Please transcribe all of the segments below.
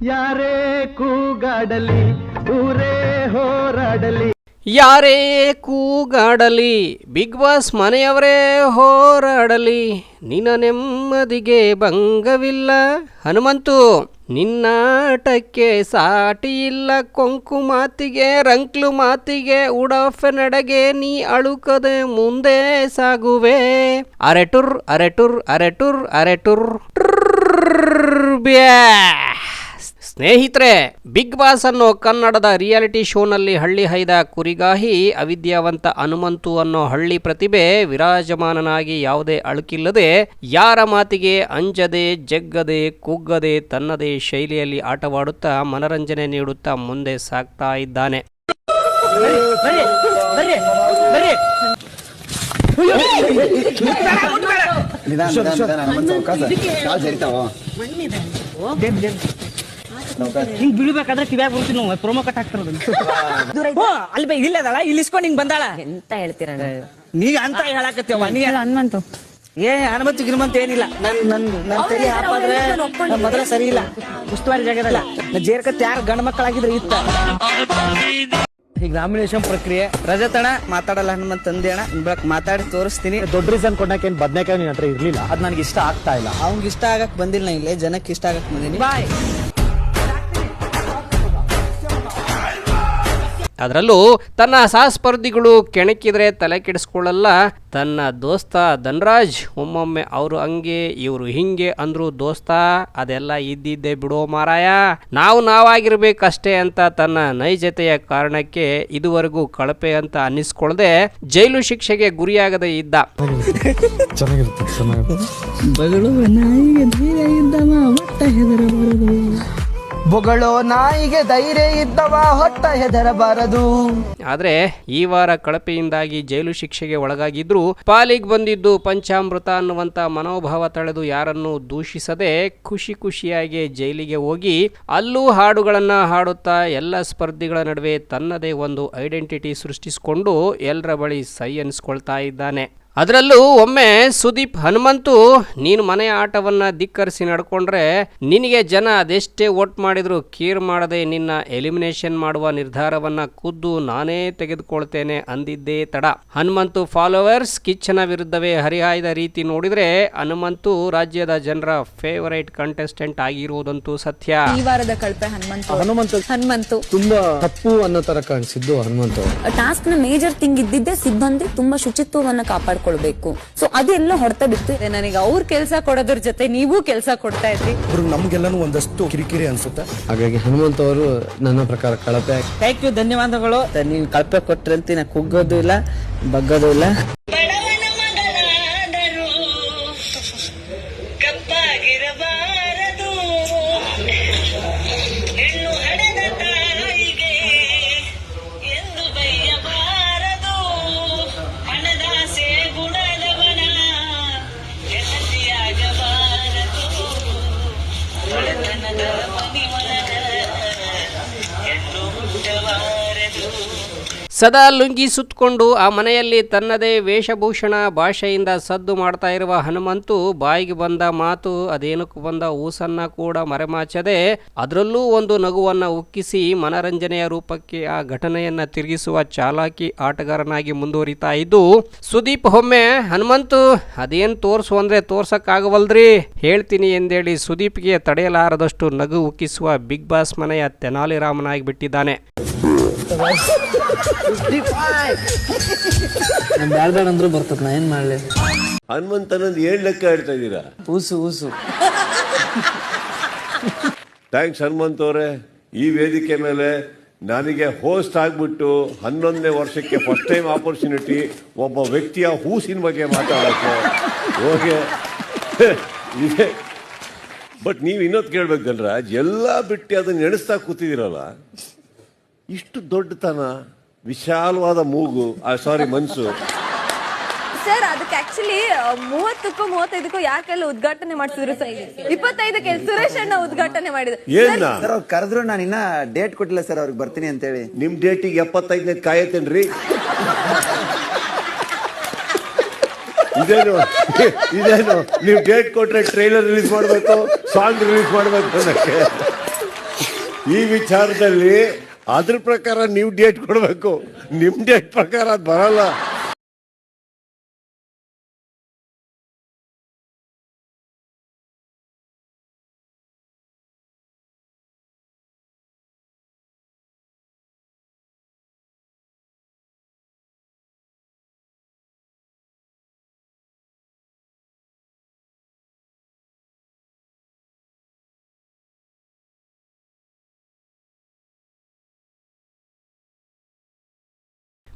ಯಾರೇ ಕೂಗಾಡಲಿ ಊರೇ ಹೋರಾಡಲಿ, ಯಾರೇ ಕೂಗಾಡಲಿ ಬಿಗ್ ಬಾಸ್ ಮನೆಯವರೇ ಹೋರಾಡಲಿ, ನಿನ್ನ ನೆಮ್ಮದಿಗೆ ಭಂಗವಿಲ್ಲ. ಹನುಮಂತು, ನಿನ್ನಾಟಕ್ಕೆ ಸಾಟಿ ಇಲ್ಲ. ಕೊಂಕು ಮಾತಿಗೆ ರಂಕ್ಲು ಮಾತಿಗೆ ಉಡಾಫ ನಡೆಗೆ ನೀ ಅಳುಕದೆ ಮುಂದೆ ಸಾಗುವೆ. ಅರೆಟುರ್ ಅರೆಟುರ್ ಅರೆಟುರ್ ಅರೆಟುರ್ ಬ್ಯಾ. ಸ್ನೇಹಿತರೆ, ಬಿಗ್ ಬಾಸ್ ಅನ್ನೋ ಕನ್ನಡದ ರಿಯಾಲಿಟಿ ಶೋನಲ್ಲಿ ಹಳ್ಳಿ ಹೈದ ಕುರಿಗಾಹಿ ಅವಿದ್ಯಾವಂತ ಹನುಮಂತು ಅನ್ನೋ ಹಳ್ಳಿ ಪ್ರತಿಭೆ ವಿರಾಜಮಾನನಾಗಿ ಯಾವುದೇ ಅಳುಕಿಲ್ಲದೆ ಯಾರ ಮಾತಿಗೆ ಅಂಜದೆ ಜಗ್ಗದೆ ಕುಗ್ಗದೆ ತನ್ನದೇ ಶೈಲಿಯಲ್ಲಿ ಆಟವಾಡುತ್ತಾ ಮನರಂಜನೆ ನೀಡುತ್ತಾ ಮುಂದೆ ಸಾಗ್ತಾ ಇದ್ದಾನೆ. ಹಿಂಗ್ ಬೀಳ್ಬೇಕಾದ್ರೆ ಕಿವ್ಯಾಗ ಬರ್ತೀನಿ ನಾವು ಪ್ರೊಮೋ ಕಟ್ ಹಾಕ್ತಾರ ಅಲ್ಲಿ ಬೈ ಇಲ್ಲದಲ್ಲ ಇಲ್ಲಿ ಇಸ್ಕೊಂಡು ಹಿಂಗ್ ಬಂದಾಳ ಎಂತ ಹೇಳ್ತೀರ ನೀ ಅಂತ ಹೇಳಾಕತ್ತೀವ ನೀ ಹನುಮಂತು ಹನುಮಂತು ಗಿರುಮಂತ ಏನಿಲ್ಲ ನನ್ ತಲೆ ಹಾಪಾದ್ರೆ ಮೊದಲ ಸರಿ ಇಲ್ಲ ಉಸ್ತುವಾರಿ ಜಾಗದಲ್ಲ ಜೇರ್ಕತ್ ಯಾರು ಗಂಡ ಮಕ್ಕಳಾಗಿದ್ರೆ ಇತ್ತ ಈಗ ನಾಮಿನೇಷನ್ ಪ್ರಕ್ರಿಯೆ ರಜತಣ ಮಾತಾಡಲ್ಲ ಹನುಮಂತ ತಂದೆ ಅಣ್ಣ ಬೆಳಕ್ ಮಾತಾಡಿ ತೋರಿಸ್ತೀನಿ. ದೊಡ್ಡ ರೀಸನ್ ಕೊಡಕ್ಕೆ ಏನ್ ಬದನೆಕಾಯಿ ನಿನ್ನ ಹತ್ರ ಇರ್ಲಿಲ್ಲ, ಅದ್ ನನಗೆ ಇಷ್ಟ ಆಗ್ತಾ ಇಲ್ಲ. ಅವ್ನಿಗೆ ಇಷ್ಟ ಆಗಕ್ ಬಂದಿಲ್ಲ, ಇಲ್ಲೇ ಜನಕ್ಕೆ ಇಷ್ಟ ಆಗಕ್ ಬಂದೀನಿ. ಬಾಯ್. ಅದರಲ್ಲೂ ತನ್ನ ಸಹಸ್ಪರ್ಧಿಗಳು ಕೆಣಕಿದ್ರೆ ತಲೆ ಕೆಡಿಸ್ಕೊಳ್ಳಲ್ಲ. ತನ್ನ ದೋಸ್ತ ಧನರಾಜ್ ಒಮ್ಮೊಮ್ಮೆ ಅವರು ಹಂಗೆ ಇವರು ಹಿಂಗೆ ಅಂದ್ರು, ದೋಸ್ತ ಅದೆಲ್ಲ ಇದ್ದಿದ್ದೆ ಬಿಡೋ ಮಾರಾಯ, ನಾವಾಗಿರ್ಬೇಕಷ್ಟೇ ಅಂತ ತನ್ನ ನೈಜತೆಯ ಕಾರಣಕ್ಕೆ ಇದುವರೆಗೂ ಕಳಪೆ ಅಂತ ಅನ್ನಿಸ್ಕೊಳ್ಳದೆ ಜೈಲು ಶಿಕ್ಷೆಗೆ ಗುರಿಯಾಗದೆ ಇದ್ದ. ಬೊಗಳೋ ನಾಯಿಗೆ ಧೈರ್ಯ ಇದ್ದವ ಹೊಟ್ಟ ಹೆದರಬಾರದು. ಆದ್ರೆ ಈ ವಾರ ಕಳಪೆಯಿಂದಾಗಿ ಜೈಲು ಶಿಕ್ಷೆಗೆ ಒಳಗಾಗಿದ್ರು ಪಾಲಿಗೆ ಬಂದಿದ್ದು ಪಂಚಾಮೃತ ಅನ್ನುವಂತ ಮನೋಭಾವ ತಳೆದು ಯಾರನ್ನು ದೂಷಿಸದೆ ಖುಷಿಯಾಗಿ ಜೈಲಿಗೆ ಹೋಗಿ ಅಲ್ಲೂ ಹಾಡುಗಳನ್ನ ಹಾಡುತ್ತಾ ಎಲ್ಲ ಸ್ಪರ್ಧಿಗಳ ನಡುವೆ ತನ್ನದೇ ಒಂದು ಐಡೆಂಟಿಟಿ ಸೃಷ್ಟಿಸಿಕೊಂಡು ಎಲ್ಲರ ಬಳಿ ಸೈ ಅನಿಸ್ಕೊಳ್ತಾ ಇದ್ದಾನೆ. ಅದರಲ್ಲೂ ಒಮ್ಮೆ ಸುದೀಪ್, ಹನುಮಂತು ನೀನು ಮನೆಯ ಆಟವನ್ನ ಧಿಕ್ಕರಿಸಿ ನಡ್ಕೊಂಡ್ರೆ ನಿನಗೆ ಜನ ಅದೆಷ್ಟೇ ವೋಟ್ ಮಾಡಿದ್ರು ಕೇರ್ ಮಾಡದೆ ನಿನ್ನ ಎಲಿಮಿನೇಷನ್ ಮಾಡುವ ನಿರ್ಧಾರವನ್ನ ಖುದ್ದು ನಾನೇ ತೆಗೆದುಕೊಳ್ತೇನೆ ಅಂದಿದ್ದೇ ತಡ. ಹನುಮಂತು ಫಾಲೋವರ್ಸ್ ಕಿಚ್ಚನ ವಿರುದ್ಧವೇ ಹರಿಹಾಯ್ದ ರೀತಿ ನೋಡಿದ್ರೆ ಹನುಮಂತು ರಾಜ್ಯದ ಜನರ ಫೇವರೈಟ್ ಕಂಟೆಸ್ಟೆಂಟ್ ಆಗಿರುವುದಂತೂ ಸತ್ಯ. ಈ ವಾರದ ಕಳಪೆ ಹನುಮಂತು ತುಂಬಾ ತಪ್ಪು ಅನ್ನೋ ತರ ಕಾಣಿಸಿದ್ದು ಹನುಮಂತು. ಟಾಸ್ಕ್ ನ ಮೇಜರ್ ಥಿಂಗ್ ಇದ್ದಿದ್ದೆ ಸಿಬ್ಬಂದಿ ತುಂಬಾ ಶುಚಿತ್ವವನ್ನ ಕಾಪಾಡ್ಕೊಳ್ಬೇಕು. ಸೊ ಅದೆಲ್ಲ ಹೊಡೆತ ಬಿತ್ತು. ನನಗೆ ಅವ್ರ ಕೆಲಸ ಕೊಡೋದ್ರ ಜೊತೆ ನೀವು ಕೆಲಸ ಕೊಡ್ತಾ ಇದ್ರಿ. ನಮ್ಗೆಲ್ಲಾನು ಒಂದಷ್ಟು ಕಿರಿಕಿರಿ ಅನ್ಸುತ್ತೆ. ಹಾಗಾಗಿ ಹನುಮಂತ ಅವರು ನನ್ನ ಪ್ರಕಾರ ಕಳಪೆ. ಥ್ಯಾಂಕ್ ಯು, ಧನ್ಯವಾದಗಳು. ನೀನ್ ಕಳಪೆ ಕೊಟ್ರಂತ ನಾ ಕುಗ್ಗೋದು ಇಲ್ಲ ಬಗ್ಗೋದು ಇಲ್ಲ. ಸದಾ ಲುಂಗಿ ಸುತ್ತಕೊಂಡು ಆ ಮನೆಯಲ್ಲಿ ತನ್ನದೇ ವೇಷಭೂಷಣ ಭಾಷೆಯಿಂದ ಸದ್ದು ಮಾಡ್ತಾ ಇರುವ ಹನುಮಂತು ಬಾಯಿಗೆ ಬಂದ ಮಾತು, ಅದೇನಕ್ಕೂ ಬಂದ ಊಸನ್ನ ಕೂಡ ಮರೆಮಾಚದೆ ಅದರಲ್ಲೂ ಒಂದು ನಗುವನ್ನ ಉಕ್ಕಿಸಿ ಮನರಂಜನೆಯ ರೂಪಕ್ಕೆ ಆ ಘಟನೆಯನ್ನ ತಿರುಗಿಸುವ ಚಾಲಾಕಿ ಆಟಗಾರನಾಗಿ ಮುಂದುವರಿತಾ ಇದ್ದು ಸುದೀಪ್ ಒಮ್ಮೆ ಹನುಮಂತು ಅದೇನ್ ತೋರ್ಸು ಅಂದ್ರೆ ತೋರ್ಸಕ್ಕಾಗವಲ್ದ್ರಿ ಹೇಳ್ತೀನಿ ಎಂದೇಳಿ ಸುದೀಪ್ಗೆ ತಡೆಯಲಾರದಷ್ಟು ನಗು ಉಕ್ಕಿಸುವ ಬಿಗ್ ಬಾಸ್ ಮನೆಯ ತೆನಾಲಿ ರಾಮನಾಗಿ ಬಿಟ್ಟಿದ್ದಾನೆ. ಬ್ಯಾಡ ಅಂದ್ರೂ ಬರ್ತದ, ನಾ ಏನ್ ಮಾಡ್ಲಿ. ಹನುಮಂತನಂದ್ 7 ಲೆಕ್ಕ ಇಡ್ತಾ ಇದ್ದೀರಾ. ಊಸು ಥ್ಯಾಂಕ್ಸ್ ಹನುಮಂತ್ ಅವರೇ. ಈ ವೇದಿಕೆ ಮೇಲೆ ನನಗೆ ಹೋಸ್ಟ್ ಆಗ್ಬಿಟ್ಟು 11ನೇ ವರ್ಷಕ್ಕೆ ಫಸ್ಟ್ ಟೈಮ್ ಆಪರ್ಚುನಿಟಿ ಒಬ್ಬ ವ್ಯಕ್ತಿಯ ಹೂಸಿನ ಬಗ್ಗೆ ಮಾತಾಡೋಕ್ಕೆ ಹೋಗಿ ಇದೆ. ಬಟ್ ನೀವು ಇನ್ನೊತ್ತು ಕೇಳ್ಬೇಕು ಧನರಾಜ್, ಎಲ್ಲ ಬಿಟ್ಟು ಅದನ್ನ ನೆನೆಸ್ತಾ ಕೂತಿದ್ದೀರಲ್ಲ, ಇಷ್ಟು ದೊಡ್ಡತನ, ವಿಶಾಲವಾದ ಮೂಗು, ಮನ್ಸು ಸರ್. ಅದಕ್ಕೆ ಆಕ್ಚುಲಿ 30ಕ್ಕೂ 35ಕ್ಕೂ ಯಾಕೆಲ್ಲ ಉದ್ಘಾಟನೆ ಮಾಡ್ತಿದ್ರು ಸರ್. 25ಕ್ಕೆ ಸುರೇಶ್ ಅಣ್ಣ ಉದ್ಘಾಟನೆ ಮಾಡಿದ್ರು. ಸರ್ ಅವ್ರು ಕರೆದ್ರು, ನಾನು ಇನ್ನ ಡೇಟ್ ಕೊಟ್ಟಿಲ್ಲ ಸರ್ ಅವ್ರಿಗೆ ಬರ್ತೀನಿ ಅಂತ ಹೇಳಿ. ನಿಮ್ ಡೇಟಿಗೆ 75ನೇ ಕಾಯತ್ತೇನ್ರಿ? ಇದೇನು ನೀವು ಡೇಟ್ ಕೊಟ್ರೆ ಟ್ರೈಲರ್ ರಿಲೀಸ್ ಮಾಡ್ಬೇಕು, ಸಾಂಗ್ ರಿಲೀಸ್ ಮಾಡ್ಬೇಕು ಅನ್ನಕ್ಕೆ ಈ ವಿಚಾರದಲ್ಲಿ ಅದ್ರ ಪ್ರಕಾರ ನೀವು ಡೇಟ್ ಕೊಡಬೇಕು, ನಿಮ್ ಡೇಟ್ ಪ್ರಕಾರ ಅದು ಬರಲ್ಲ.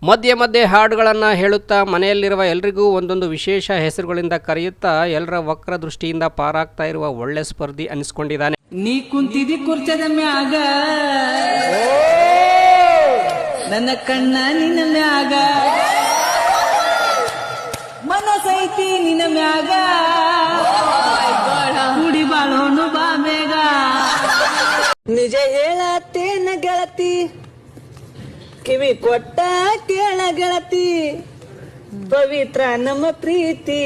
ಮಧ್ಯೆ ಮಧ್ಯೆ ಹಾಡುಗಳನ್ನು ಹೇಳುತ್ತಾ ಮನೆಯಲ್ಲಿರುವ ಎಲ್ರಿಗೂ ಒಂದೊಂದು ವಿಶೇಷ ಹೆಸರುಗಳಿಂದ ಕರೆಯುತ್ತಾ ಎಲ್ಲರ ವಕ್ರ ದೃಷ್ಟಿಯಿಂದ ಪಾರಾಗ್ತಾ ಇರುವ ಒಳ್ಳೆ ಸ್ಪರ್ಧಿ ಅನಿಸ್ಕೊಂಡಿದ್ದಾನೆ. ನೀ ಕುಂತಿದಿ ಕುರ್ಚದ ಮ್ಯಾಗ, ನನ್ನ ಕಣ್ಣ ನಿನ್ನ ಮ್ಯಾಗ, ಮನಸೈತಿ ನಿನ್ನ ಮ್ಯಾಗ, ಕುಡಿ ಬಾಳೋನು ಬಾ ಬೇಗ. ನಿಜ ಹೇಳತ್ತೇನ ಗೆಳತಿ, ಕಿವಿ ಕೊಟ್ಟ ಕೇಳ ಗೆಳತಿ, ಪವಿತ್ರ ನಮ್ಮ ಪ್ರೀತಿ,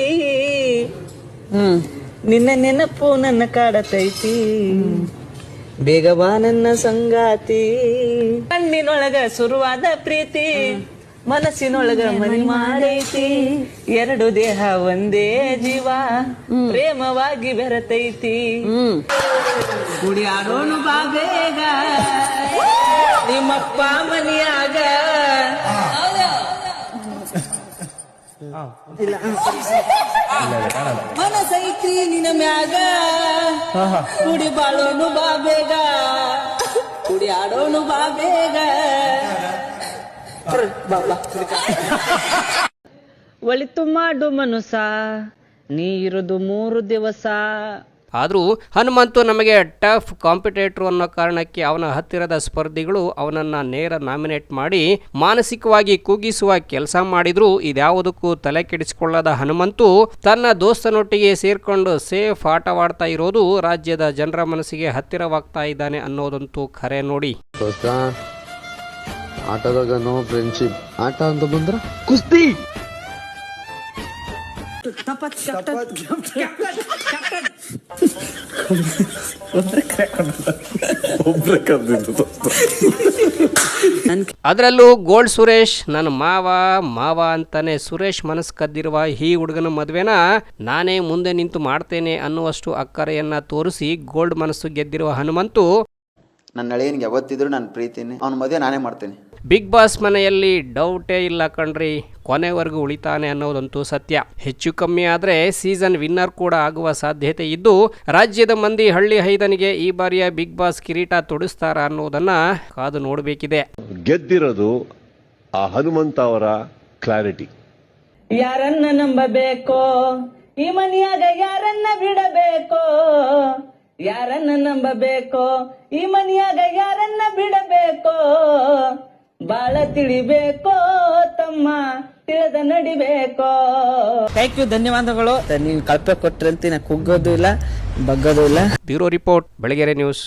ನಿನ್ನ ನೆನಪು ನನ್ನ ಕಾಡತೈತಿ, ಬೇಗ ಬಾ ನನ್ನ ಸಂಗಾತಿ. ಕಣ್ಣಿನೊಳಗ ಶುರುವಾದ ಪ್ರೀತಿ, ಮನಸ್ಸಿನೊಳಗ ಮನಿ ಮಾಡೈತಿ, ಎರಡು ದೇಹ ಒಂದೇ ಜೀವ, ಪ್ರೇಮವಾಗಿ ಬೆರತೈತಿ, ಕುಡಿಯಾಡೋನು ಬಾ ಬೇಗ, ನಿಮ್ಮಪ್ಪ ಮನಿಯಾಗ. ಮನಸೈತಿ ನಿನ್ನ ಮ್ಯಾಗ, ಕುಡಿ ಬಾಳೋನು ಬಾ ಬೇಗ, ಕುಡಿ ಆಡೋನು ಬಾ ಬೇಗ. ಒಳಿತು ಮಾಡು ಮನುಸ, ನೀ ಇರೋದು 3 ದಿವಸ. ಆದರೂ ಹನುಮಂತು ನಮಗೆ ಟಫ್ ಕಾಂಪಿಟೇಟರ್ ಅನ್ನೋ ಕಾರಣಕ್ಕೆ ಅವನ ಹತ್ತಿರದ ಸ್ಪರ್ಧಿಗಳು ಅವನನ್ನು ನೇರ ನಾಮಿನೇಟ್ ಮಾಡಿ ಮಾನಸಿಕವಾಗಿ ಕುಗ್ಗಿಸುವ ಕೆಲಸ ಮಾಡಿದ್ರು. ಇದ್ಯಾವುದಕ್ಕೂ ತಲೆ ಕೆಡಿಸಿಕೊಳ್ಳದ ಹನುಮಂತು ತನ್ನ ದೋಸ್ತನೊಟ್ಟಿಗೆ ಸೇರ್ಕೊಂಡು ಸೇಫ್ ಆಟವಾಡ್ತಾ ಇರೋದು ರಾಜ್ಯದ ಜನರ ಮನಸ್ಸಿಗೆ ಹತ್ತಿರವಾಗ್ತಾ ಇದ್ದಾನೆ ಅನ್ನೋದಂತೂ ಖರೆ ನೋಡಿ. ಆಟದಾಗ ನೋ ಫ್ರೆಂಡ್ಶಿಪ್, ಆಟ ಅಂತ ಬಂದ್ರ ಕುಸ್ತಿ. ಅದರಲ್ಲೂ ಗೋಲ್ಡ್ ಸುರೇಶ್ ನನ್ನ ಮಾವ ಅಂತಾನೆ ಸುರೇಶ್ ಮನಸ್ಸು ಕದ್ದಿರುವ ಈ ಹುಡುಗನ ಮದುವೆನ ನಾನೇ ಮುಂದೆ ನಿಂತು ಮಾಡ್ತೇನೆ ಅನ್ನುವಷ್ಟು ಅಕ್ಕರೆಯನ್ನ ತೋರಿಸಿ ಗೋಲ್ಡ್ ಮನಸ್ಸು ಗೆದ್ದಿರುವ ಹನುಮಂತು ನನ್ನ ಅಳಿಯನಿಗೆ ಯಾವತ್ತಿದ್ರು ನನ್ನ ಪ್ರೀತಿನಿ, ಅವನ ಮದುವೆ ನಾನೇ ಮಾಡ್ತೇನೆ. ಬಿಗ್ ಬಾಸ್ ಮನೆಯಲ್ಲಿ ಡೌಟೇ ಇಲ್ಲ ಕಣ್ರಿ, ಕೊನೆವರೆಗೂ ಉಳಿತಾನೆ ಅನ್ನೋದಂತೂ ಸತ್ಯ. ಹೆಚ್ಚು ಕಮ್ಮಿ ಆದರೆ ಸೀಸನ್ ವಿನ್ನರ್ ಕೂಡ ಆಗುವ ಸಾಧ್ಯತೆ ಇದ್ದು ರಾಜ್ಯದ ಮಂದಿ ಹಳ್ಳಿ ಹೈದನಿಗೆ ಈ ಬಾರಿಯ ಬಿಗ್ ಬಾಸ್ ಕಿರೀಟ ತೊಡಿಸ್ತಾರ ಅನ್ನೋದನ್ನ ಕಾದು ನೋಡಬೇಕಿದೆ. ಗೆದ್ದಿರೋದು ಆ ಹನುಮಂತ ಅವರ ಕ್ಲಾರಿಟಿ. ಯಾರನ್ನ ನಂಬಬೇಕೋ ಈ ಮನೆಯಾಗ, ಯಾರನ್ನ ಬಿಡಬೇಕೋ, ಯಾರನ್ನ ನಂಬಬೇಕೋ ಈ ಮನೆಯಾಗ, ಯಾರನ್ನ ಬಿಡಬೇಕೋ, ಬಾಳ ತಿಳಿಬೇಕೋ ತಮ್ಮ, ತಿಳಿದ ನಡಿಬೇಕೋ. ಥ್ಯಾಂಕ್ ಯು, ಧನ್ಯವಾದಗಳು. ನೀವು ಕಲ್ಪೆ ಕೊಟ್ರಂತೆ ನಾ ಕುಗ್ಗೋದು ಇಲ್ಲ, ಬಗ್ಗೋದು ಇಲ್ಲ. Bureau report, Belagere news.